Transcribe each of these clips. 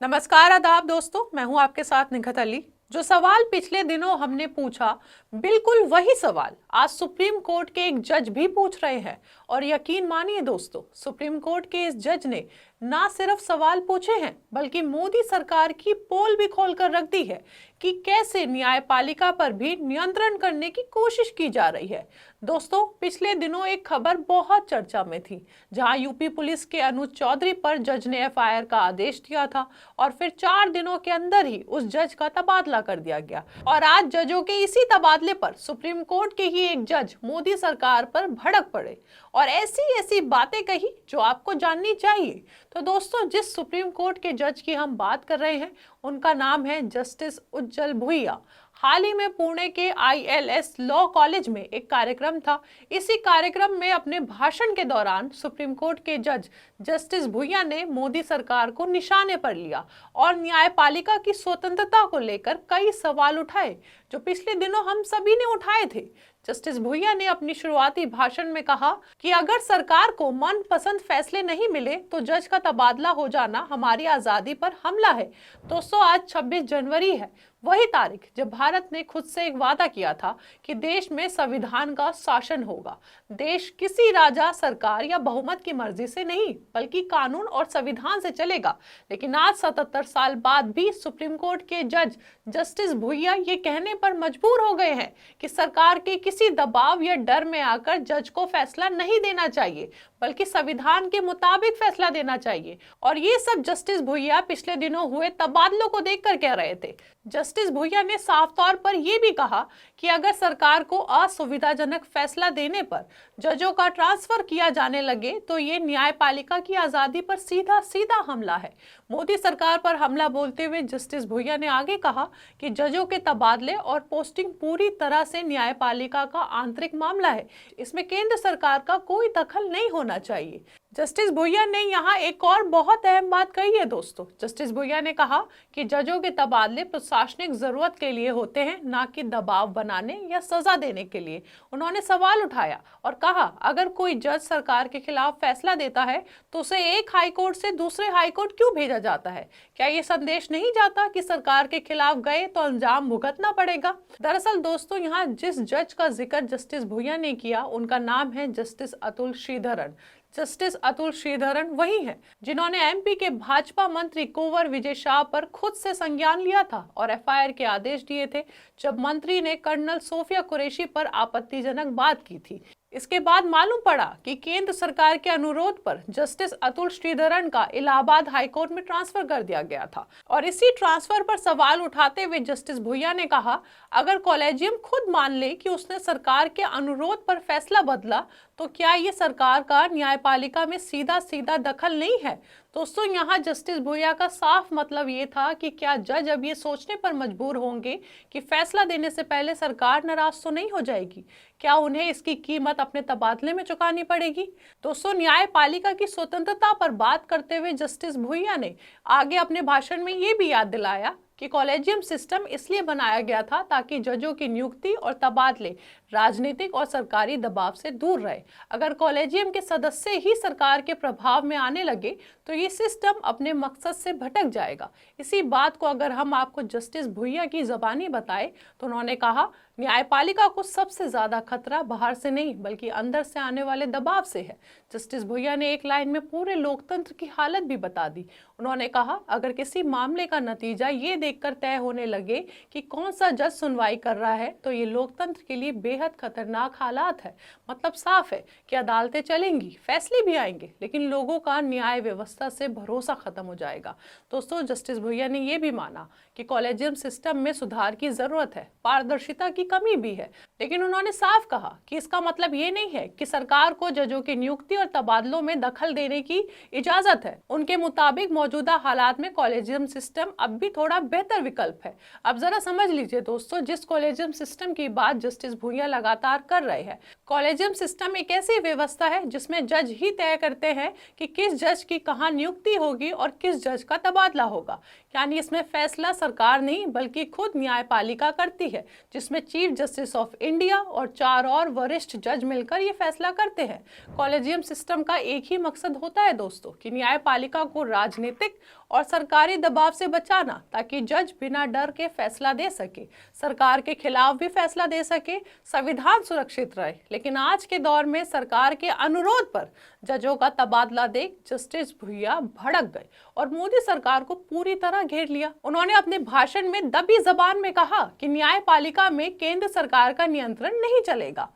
नमस्कार, आदाब दोस्तों। मैं हूं आपके साथ निखत अली। जो सवाल पिछले दिनों हमने पूछा, बिल्कुल वही सवाल आज सुप्रीम कोर्ट के एक जज भी पूछ रहे हैं। और यकीन मानिए दोस्तों, सुप्रीम कोर्ट के इस जज ने ना सिर्फ सवाल पूछे हैं बल्कि मोदी सरकार की पोल भी खोलकर रख दी है कि कैसे न्यायपालिका पर भी नियंत्रण करने की कोशिश की जा रही है। दोस्तों, पिछले दिनों एक खबर बहुत चर्चा में थी, जहां यूपी पुलिस के अनुज चौधरी पर जज ने एफआईआर का आदेश दिया था और फिर 4 दिनों के अंदर ही उस जज का तबादला कर दिया गया। और आज जजों के इसी तबादले पर सुप्रीम कोर्ट के ही एक जज मोदी सरकार पर भड़क पड़े और ऐसी ऐसी बातें कही जो आपको जाननी चाहिए। तो दोस्तों, जिस सुप्रीम कोर्ट के जज की हम बात कर रहे हैं उनका नाम है जस्टिस उज्जल भुइया। हाल ही में पुणे के आईएलएस लॉ कॉलेज में एक कार्यक्रम था। इसी कार्यक्रम में अपने भाषण के दौरान सुप्रीम कोर्ट के जज जस्टिस भुइया ने मोदी सरकार को निशाने पर लिया और न्यायपालिका की स्वतंत्रता को लेकर कई सवाल उठाए जो पिछले दिनों हम सभी ने उठाए थे। जस्टिस भुइया ने अपनी शुरुआती भाषण में कहा कि अगर सरकार को मनपसंद फैसले नहीं मिले तो जज का तबादला हो जाना हमारी आजादी पर हमला है। दोस्तों, आज 26 जनवरी है, वही तारीख जब भारत ने खुद से एक वादा किया था कि देश में संविधान का शासन होगा। देश किसी राजा, सरकार या बहुमत की मर्जी से नहीं बल्कि कानून और संविधान से चलेगा। लेकिन आज 77 साल बाद भी सुप्रीम कोर्ट के जज जस्टिस भुइया ये कहने पर मजबूर हो गए हैं कि सरकार के किसी दबाव या डर में आकर जज को फैसला नहीं देना चाहिए बल्कि संविधान के मुताबिक फैसला देना चाहिए। और ये सब जस्टिस भुइया पिछले दिनों हुए तबादलों को देखकर कह रहे थे। जस्टिस भुइया ने साफ तौर पर यह भी कहा कि अगर सरकार को असुविधाजनक फैसला देने पर जजों का ट्रांसफर किया जाने लगे तो ये न्यायपालिका की आजादी पर सीधा सीधा हमला है। मोदी सरकार पर हमला बोलते हुए जस्टिस भुइया ने आगे कहा कि जजों के तबादले और पोस्टिंग पूरी तरह से न्यायपालिका का आंतरिक मामला है, इसमें केंद्र सरकार का कोई दखल नहीं होना चाहिए। जस्टिस भुइया ने यहाँ एक और बहुत अहम बात कही है दोस्तों। जस्टिस भुइया ने कहा कि जजों के तबादले प्रशासनिक जरूरत के लिए होते हैं, ना कि दबाव बनाने या सजा देने के लिए। उन्होंने सवाल उठाया और कहा, अगर कोई जज सरकार के खिलाफ फैसला देता है तो उसे एक हाईकोर्ट से दूसरे हाईकोर्ट क्यों भेजा जाता है? क्या ये संदेश नहीं जाता कि सरकार के खिलाफ गए तो अंजाम भुगतना पड़ेगा? दरअसल दोस्तों, यहाँ जिस जज का जिक्र जस्टिस भुइया ने किया उनका नाम है जस्टिस अतुल श्रीधरन। जस्टिस अतुल श्रीधरन वही हैं जिन्होंने एमपी के भाजपा मंत्री कुंवर विजय शाह पर खुद से संज्ञान लिया था और एफआईआर के आदेश दिए थे जब मंत्री ने कर्नल सोफिया कुरैशी पर आपत्तिजनक बात की थी। इसके बाद मालूम पड़ा कि केंद्र सरकार के अनुरोध पर जस्टिस अतुल श्रीधरन का इलाहाबाद हाईकोर्ट में ट्रांसफर कर दिया गया था। और इसी ट्रांसफर पर सवाल उठाते हुए जस्टिस भुइया ने कहा, अगर कॉलेजियम खुद मान ले कि उसने सरकार के अनुरोध पर फैसला बदला तो क्या ये सरकार का न्यायपालिका में सीधा सीधा दखल नहीं है? दोस्तों, यहाँ जस्टिस भुइया का साफ मतलब ये था कि क्या जज अब ये सोचने पर मजबूर होंगे कि फैसला देने से पहले सरकार नाराज तो नहीं हो जाएगी? क्या उन्हें इसकी कीमत अपने तबादले में चुकानी पड़ेगी? दोस्तों, न्यायपालिका की स्वतंत्रता पर बात करते हुए जस्टिस भुइया ने आगे अपने भाषण में ये भी याद दिलाया कि कॉलेजियम सिस्टम इसलिए बनाया गया था ताकि जजों की नियुक्ति और तबादले राजनीतिक और सरकारी दबाव से दूर रहे। अगर कॉलेजियम के सदस्य ही सरकार के प्रभाव में आने लगे तो ये सिस्टम अपने मकसद से भटक जाएगा। इसी बात को अगर हम आपको जस्टिस भुइया की ज़बानी बताएं तो उन्होंने कहा, न्यायपालिका को सबसे ज्यादा खतरा बाहर से नहीं बल्कि अंदर से आने वाले दबाव से है। जस्टिस भुइया ने एक लाइन में पूरे लोकतंत्र की हालत भी बता दी। उन्होंने कहा, अगर किसी मामले का नतीजा ये देखकर तय होने लगे कि कौन सा जज सुनवाई कर रहा है तो ये लोकतंत्र के लिए बेहद खतरनाक हालात है। मतलब साफ है कि अदालतें चलेंगी, फैसले भी आएंगे, लेकिन लोगों का न्याय व्यवस्था से भरोसा खत्म हो जाएगा। दोस्तों, जस्टिस भुइया ने यह भी माना कि कॉलेजियम सिस्टम में सुधार की जरूरत है, पारदर्शिता की कमी भी है, लेकिन उन्होंने साफ कहा कि इसका मतलब ये नहीं है कि सरकार को जजों की नियुक्ति और तबादलों में दखल देने की इजाजत है। उनके मुताबिक मौजूदा हालात में कॉलेजियम सिस्टम अब भी थोड़ा बेहतर विकल्प है। अब जरा समझ लीजिए दोस्तों, जिस कॉलेजियम सिस्टम की बात जस्टिस भुइया लगातार कर रहे हैं, कॉलेजियम सिस्टम एक ऐसी व्यवस्था है जिसमें जज ही तय करते हैं कि किस जज की कहाँ नियुक्ति होगी और किस जज का तबादला होगा। यानी इसमें फैसला सरकार नहीं बल्कि खुद न्यायपालिका करती है, जिसमें चीफ जस्टिस ऑफ इंडिया और 4 और वरिष्ठ जज मिलकर ये फैसला करते हैं। कॉलेजियम सिस्टम का एक ही मकसद होता है दोस्तों कि न्यायपालिका को राजनीतिक और सरकारी दबाव से बचाना, ताकि जज बिना डर के फैसला दे सके, सरकार के खिलाफ भी फैसला दे सके, संविधान सुरक्षित रहे। लेकिन आज के दौर में सरकार के अनुरोध पर जजों का तबादला देख जस्टिस भुइयां भड़क गए और मोदी सरकार को पूरी तरह घेर लिया। उन्होंने अपने भाषण में दबी जबान में कहा कि न्यायपालिका में केंद्र सरकार का नियंत्रण नहीं चलेगा।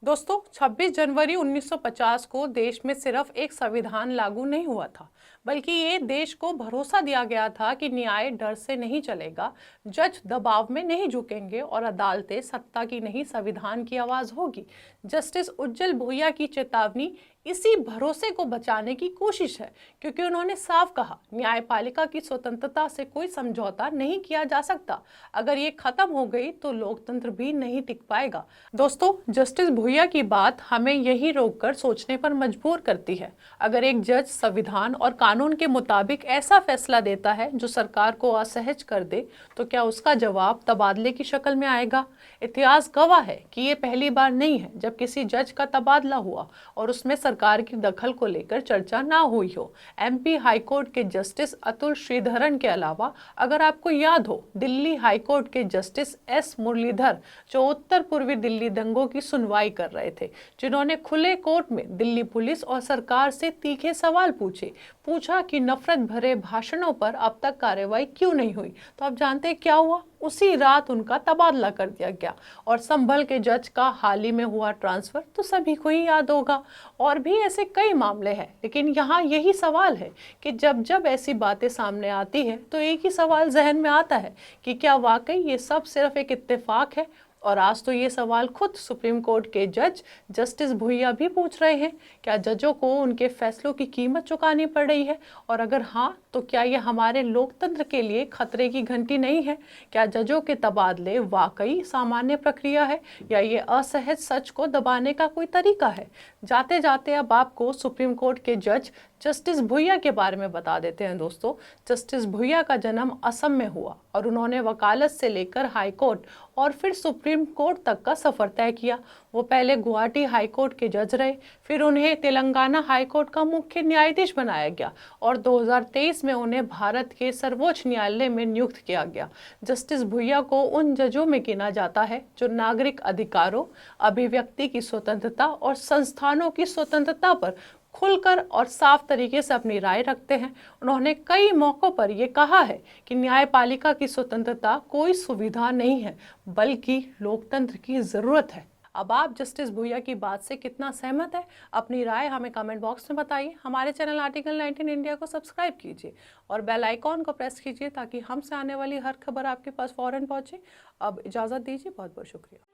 दोस्तों, 26 जनवरी 1950 को देश में सिर्फ एक संविधान लागू नहीं हुआ था, बल्कि ये देश को भरोसा दिया गया था कि न्याय डर से नहीं चलेगा, जज दबाव में नहीं झुकेंगे और अदालतें सत्ता की नहीं संविधान की आवाज होगी। जस्टिस उज्जवल भुइयां की चेतावनी इसी भरोसे को बचाने की कोशिश है, क्योंकि उन्होंने साफ कहा, न्यायपालिका की स्वतंत्रता से कोई समझौता नहीं किया जा सकता। अगर ये खत्म हो गई तो लोकतंत्र भी नहीं टिक पाएगा। दोस्तों, जस्टिस भुइयां की बात हमें यही रोककर सोचने पर मजबूर करती है। अगर एक जज संविधान और कानून के मुताबिक ऐसा फैसला देता है जो सरकार को असहज कर दे, तो क्या उसका जवाब तबादले की शक्ल में आएगा? इतिहास गवाह है कि ये पहली बार नहीं है जब किसी जज का तबादला हुआ और उसमें सरकार की दखल को लेकर चर्चा ना हुई हो। एमपी हाईकोर्ट के जस्टिस अतुल श्रीधरन के अलावा, अगर आपको याद हो, दिल्ली हाईकोर्ट के जस्टिस एस मुरलीधर, जो उत्तर पूर्वी दिल्ली दंगों की सुनवाई कर रहे थे, जिन्होंने खुले कोर्ट में दिल्ली पुलिस और सरकार से तीखे सवाल पूछा कि नफरत भरे भाषणों पर अब तक कार्रवाई क्यों नहीं हुई। तो आप जानते हैं क्या हुआ? उसी रात उनका तबादला कर दिया गया। और संभल के जज का हाल ही में हुआ ट्रांसफर तो सभी को ही याद होगा। और भी ऐसे कई मामले हैं, लेकिन यहाँ यही सवाल है कि जब जब ऐसी बातें सामने आती है तो एक ही सवाल जहन में आता है कि क्या वाकई ये सब सिर्फ एक इत्तेफाक है? और आज तो ये सवाल खुद सुप्रीम कोर्ट के जज जस्टिस भुइयां भी पूछ रहे हैं। क्या जजों को उनके फैसलों की कीमत चुकानी पड़ रही है? और अगर हाँ, तो क्या ये हमारे लोकतंत्र के लिए खतरे की घंटी नहीं है? क्या जजों के तबादले वाकई सामान्य प्रक्रिया है, या ये असहज सच को दबाने का कोई तरीका है? जाते जाते अब आपको सुप्रीम कोर्ट के जज जस्टिस भुइयां के बारे में बता देते हैं। दोस्तों, जस्टिस भुइयां का जन्म असम में हुआ और उन्होंने वकालत से लेकर हाई कोर्ट और फिर सुप्रीम कोर्ट तक का सफर तय किया। वो पहले गुवाहाटी हाई कोर्ट के जज रहे, फिर उन्हें तेलंगाना हाई कोर्ट का मुख्य न्यायाधीश बनाया गया और 2023 में उन्हें भारत के सर्वोच्च न्यायालय में नियुक्त किया गया। जस्टिस भुइयां को उन जजों में गिना जाता है जो नागरिक अधिकारों, अभिव्यक्ति की स्वतंत्रता और संस्थानों की स्वतंत्रता पर खुलकर और साफ तरीके से अपनी राय रखते हैं। उन्होंने कई मौकों पर यह कहा है कि न्यायपालिका की स्वतंत्रता कोई सुविधा नहीं है, बल्कि लोकतंत्र की जरूरत है। अब आप जस्टिस भुइयां की बात से कितना सहमत है? अपनी राय हमें कमेंट बॉक्स में बताइए। हमारे चैनल आर्टिकल 19 इंडिया को सब्सक्राइब कीजिए और बेल आइकॉन को प्रेस कीजिए, ताकि हमसे आने वाली हर खबर आपके पास फौरन पहुंचे। अब इजाज़त दीजिए, बहुत बहुत शुक्रिया।